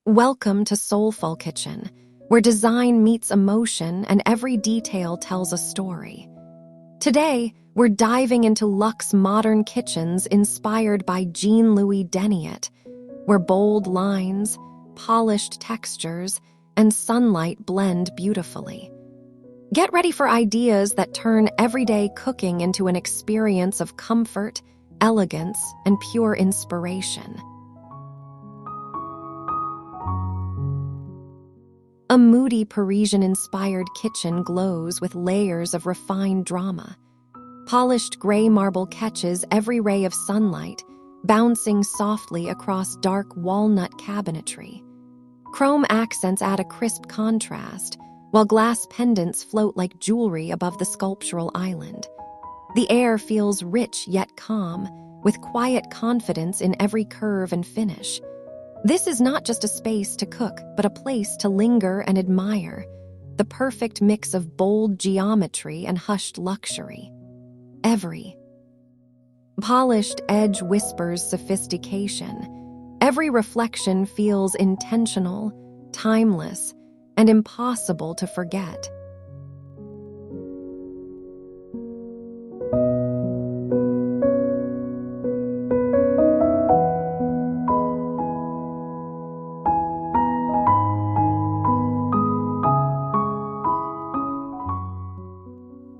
Welcome to Soulful Kitchen, where design meets emotion and every detail tells a story. Today, we're diving into Luxe modern kitchens inspired by Jean-Louis Deniot, where bold lines, polished textures, and sunlight blend beautifully. Get ready for ideas that turn everyday cooking into an experience of comfort, elegance, and pure inspiration. A moody Parisian-inspired kitchen glows with layers of refined drama. Polished gray marble catches every ray of sunlight, bouncing softly across dark walnut cabinetry. Chrome accents add a crisp contrast, while glass pendants float like jewelry above the sculptural island. The air feels rich yet calm, with quiet confidence in every curve and finish. This is not just a space to cook, but a place to linger and admire, the perfect mix of bold geometry and hushed luxury. Every polished edge whispers sophistication. Every reflection feels intentional, timeless, and impossible to forget.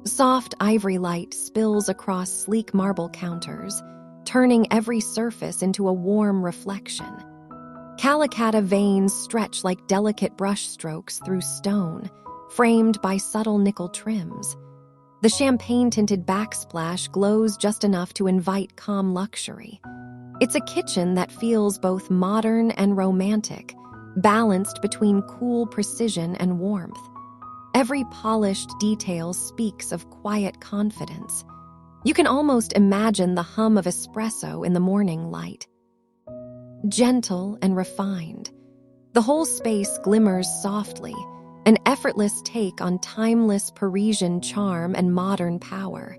Soft ivory light spills across sleek marble counters, turning every surface into a warm reflection. Calicatta veins stretch like delicate brushstrokes through stone, framed by subtle nickel trims. The champagne-tinted backsplash glows just enough to invite calm luxury. It's a kitchen that feels both modern and romantic, balanced between cool precision and warmth. Every polished detail speaks of quiet confidence. You can almost imagine the hum of espresso in the morning light. Gentle and refined, the whole space glimmers softly, an effortless take on timeless Parisian charm and modern power.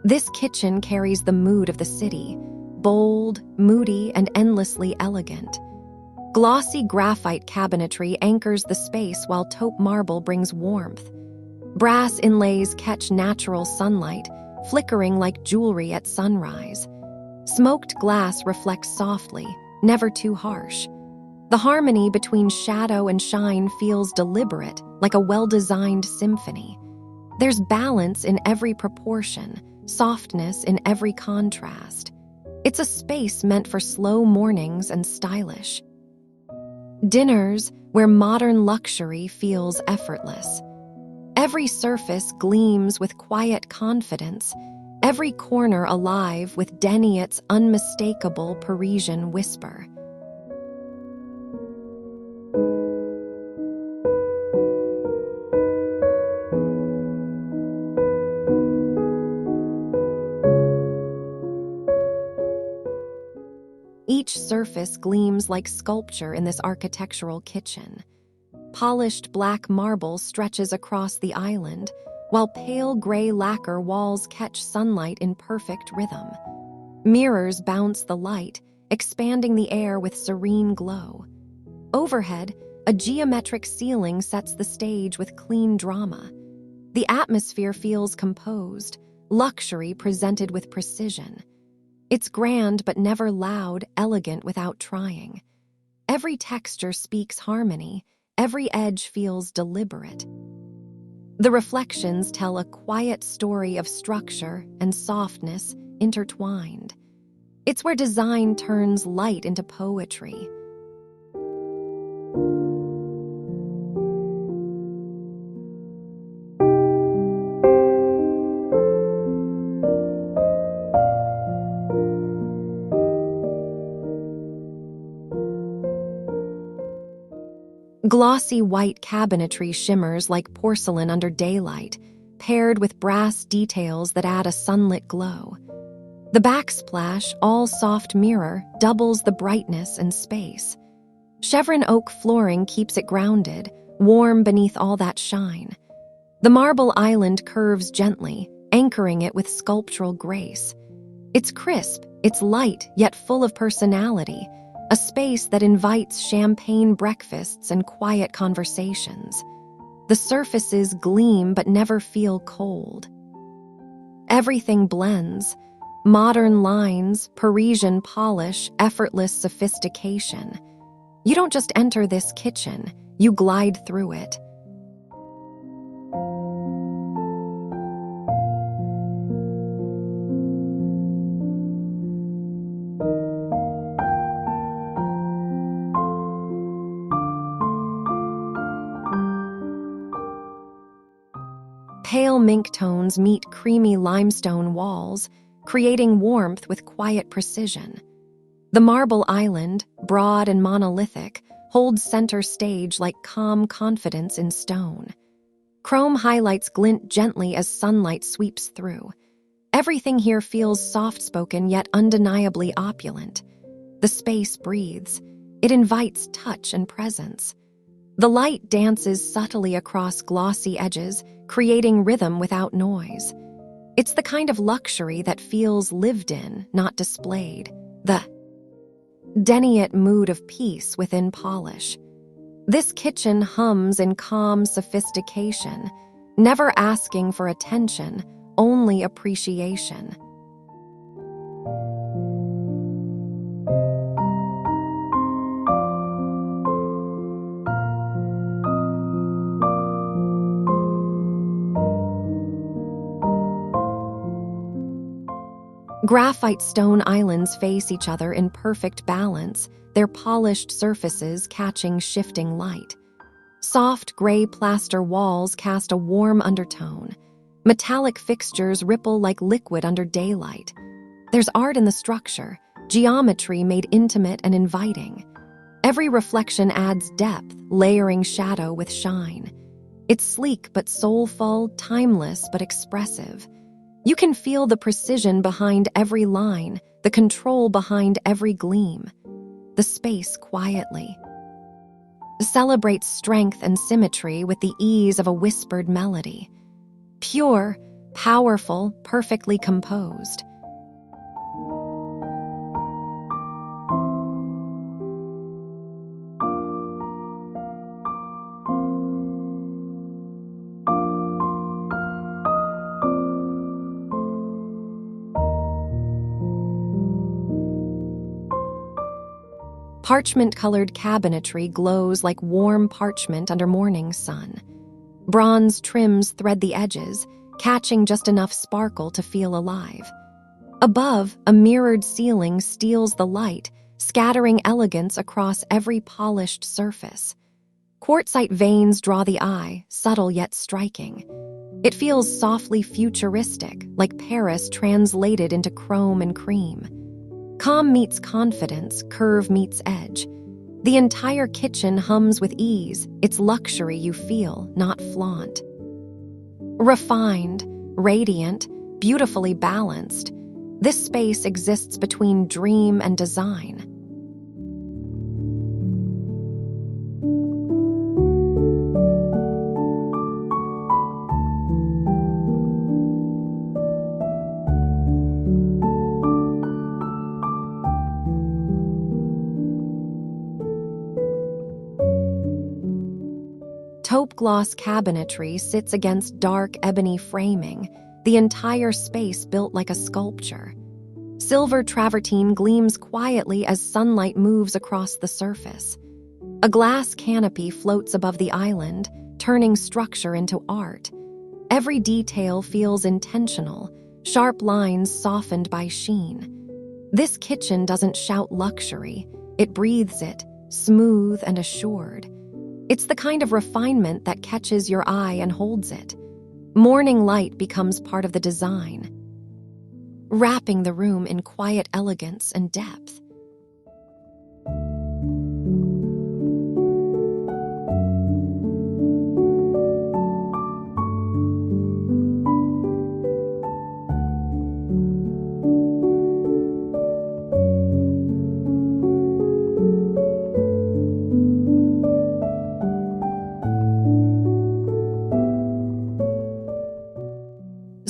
This kitchen carries the mood of the city, bold, moody, and endlessly elegant. Glossy graphite cabinetry anchors the space while taupe marble brings warmth. Brass inlays catch natural sunlight, flickering like jewelry at sunrise. Smoked glass reflects softly, never too harsh. The harmony between shadow and shine feels deliberate, like a well-designed symphony. There's balance in every proportion, softness in every contrast. It's a space meant for slow mornings and stylish dinners where modern luxury feels effortless. Every surface gleams with quiet confidence, every corner alive with Deniot's unmistakable Parisian whisper. Each surface gleams like sculpture in this architectural kitchen. Polished black marble stretches across the island, while pale gray lacquer walls catch sunlight in perfect rhythm. Mirrors bounce the light, expanding the air with serene glow. Overhead, a geometric ceiling sets the stage with clean drama. The atmosphere feels composed, luxury presented with precision. It's grand but never loud, elegant without trying. Every texture speaks harmony, every edge feels deliberate. The reflections tell a quiet story of structure and softness intertwined. It's where design turns light into poetry. Glossy white cabinetry shimmers like porcelain under daylight, paired with brass details that add a sunlit glow. The backsplash, all soft mirror, doubles the brightness and space. Chevron oak flooring keeps it grounded, warm beneath all that shine. The marble island curves gently, anchoring it with sculptural grace. It's crisp, it's light, yet full of personality, a space that invites champagne breakfasts and quiet conversations. The surfaces gleam but never feel cold. Everything blends. Modern lines, Parisian polish, effortless sophistication. You don't just enter this kitchen, you glide through it. Pale mink tones meet creamy limestone walls, creating warmth with quiet precision. The marble island, broad and monolithic, holds center stage like calm confidence in stone. Chrome highlights glint gently as sunlight sweeps through. Everything here feels soft-spoken yet undeniably opulent. The space breathes. It invites touch and presence. The light dances subtly across glossy edges, creating rhythm without noise. It's the kind of luxury that feels lived in, not displayed. The Deniot mood of peace within polish. This kitchen hums in calm sophistication, never asking for attention, only appreciation. Graphite stone islands face each other in perfect balance, their polished surfaces catching shifting light. Soft gray plaster walls cast a warm undertone. Metallic fixtures ripple like liquid under daylight. There's art in the structure, geometry made intimate and inviting. Every reflection adds depth, layering shadow with shine. It's sleek but soulful, timeless but expressive. You can feel the precision behind every line, the control behind every gleam. The space quietly celebrates strength and symmetry with the ease of a whispered melody. Pure, powerful, perfectly composed. Parchment-colored cabinetry glows like warm parchment under morning sun. Bronze trims thread the edges, catching just enough sparkle to feel alive. Above, a mirrored ceiling steals the light, scattering elegance across every polished surface. Quartzite veins draw the eye, subtle yet striking. It feels softly futuristic, like Paris translated into chrome and cream. Calm meets confidence, curve meets edge. The entire kitchen hums with ease. It's luxury you feel, not flaunt. Refined, radiant, beautifully balanced, this space exists between dream and design. Taupe gloss cabinetry sits against dark ebony framing, the entire space built like a sculpture. Silver travertine gleams quietly as sunlight moves across the surface. A glass canopy floats above the island, turning structure into art. Every detail feels intentional, sharp lines softened by sheen. This kitchen doesn't shout luxury, it breathes it, smooth and assured. It's the kind of refinement that catches your eye and holds it. Morning light becomes part of the design, wrapping the room in quiet elegance and depth.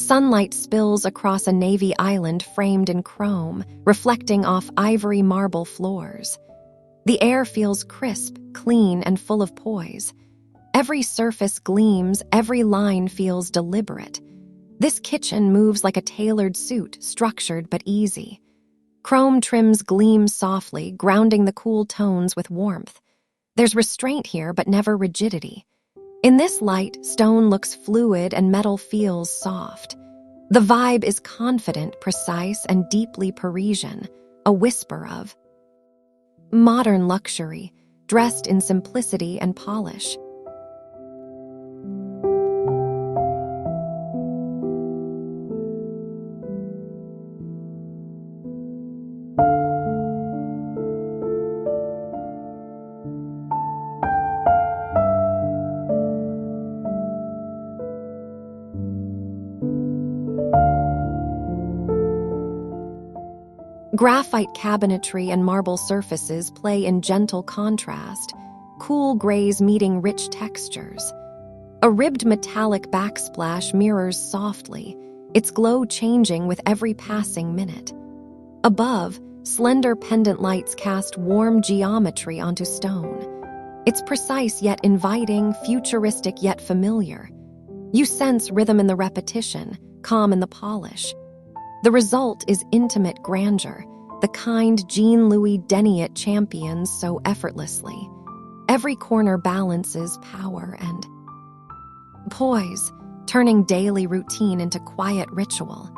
Sunlight spills across a navy island framed in chrome, reflecting off ivory marble floors. The air feels crisp, clean, and full of poise. Every surface gleams, every line feels deliberate. This kitchen moves like a tailored suit, structured but easy. Chrome trims gleam softly, grounding the cool tones with warmth. There's restraint here, but never rigidity. In this light, stone looks fluid and metal feels soft. The vibe is confident, precise, and deeply Parisian, a whisper of modern luxury, dressed in simplicity and polish. Graphite cabinetry and marble surfaces play in gentle contrast, cool grays meeting rich textures. A ribbed metallic backsplash mirrors softly, its glow changing with every passing minute. Above, slender pendant lights cast warm geometry onto stone. It's precise yet inviting, futuristic yet familiar. You sense rhythm in the repetition, calm in the polish. The result is intimate grandeur, the kind Jean-Louis Deniot champions so effortlessly. Every corner balances power and poise, turning daily routine into quiet ritual.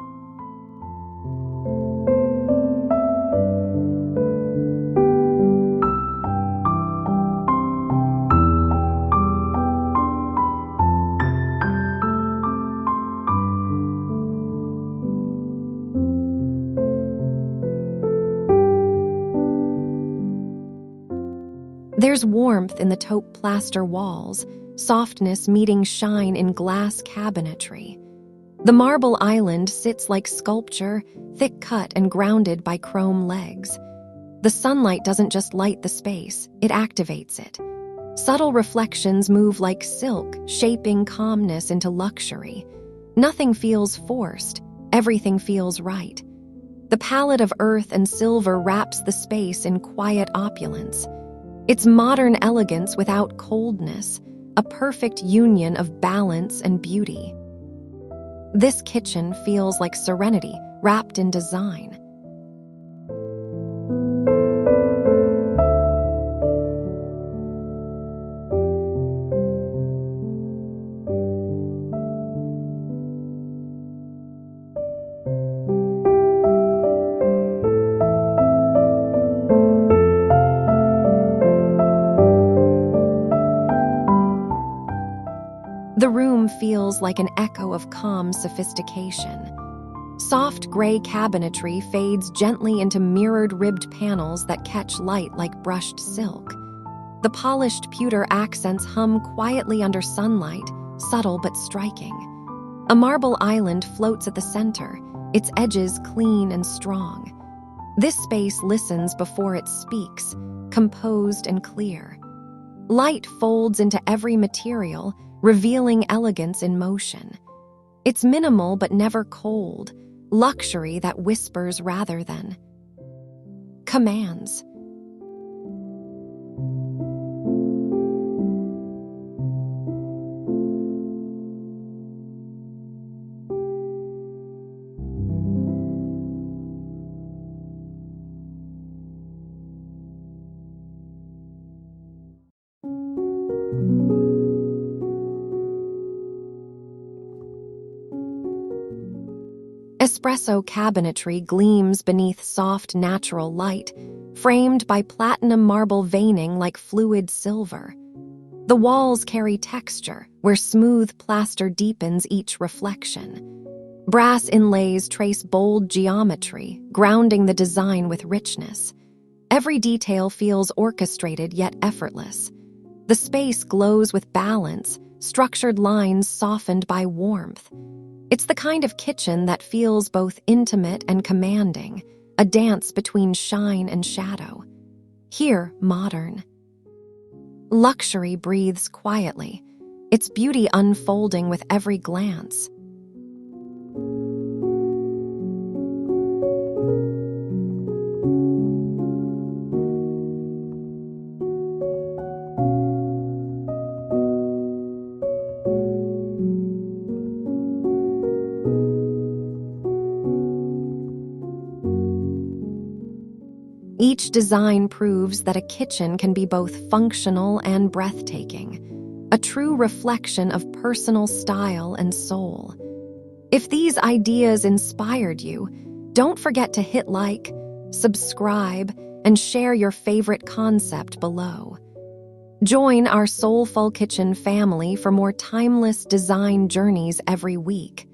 There's warmth in the taupe plaster walls, softness meeting shine in glass cabinetry. The marble island sits like sculpture, thick-cut and grounded by chrome legs. The sunlight doesn't just light the space, it activates it. Subtle reflections move like silk, shaping calmness into luxury. Nothing feels forced, everything feels right. The palette of earth and silver wraps the space in quiet opulence. It's modern elegance without coldness, a perfect union of balance and beauty. This kitchen feels like serenity wrapped in design. The room feels like an echo of calm sophistication. Soft gray cabinetry fades gently into mirrored ribbed panels that catch light like brushed silk. The polished pewter accents hum quietly under sunlight, subtle but striking. A marble island floats at the center, its edges clean and strong. This space listens before it speaks, composed and clear. Light folds into every material, revealing elegance in motion. It's minimal but never cold, luxury that whispers rather than commands. Espresso cabinetry gleams beneath soft natural light, framed by platinum marble veining like fluid silver. The walls carry texture, where smooth plaster deepens each reflection. Brass inlays trace bold geometry, grounding the design with richness. Every detail feels orchestrated yet effortless. The space glows with balance, structured lines softened by warmth. It's the kind of kitchen that feels both intimate and commanding, a dance between shine and shadow. Here, modern. Luxury breathes quietly, its beauty unfolding with every glance. Each design proves that a kitchen can be both functional and breathtaking, a true reflection of personal style and soul. If these ideas inspired you, don't forget to hit like, subscribe, and share your favorite concept below. Join our Soulful Kitchen family for more timeless design journeys every week.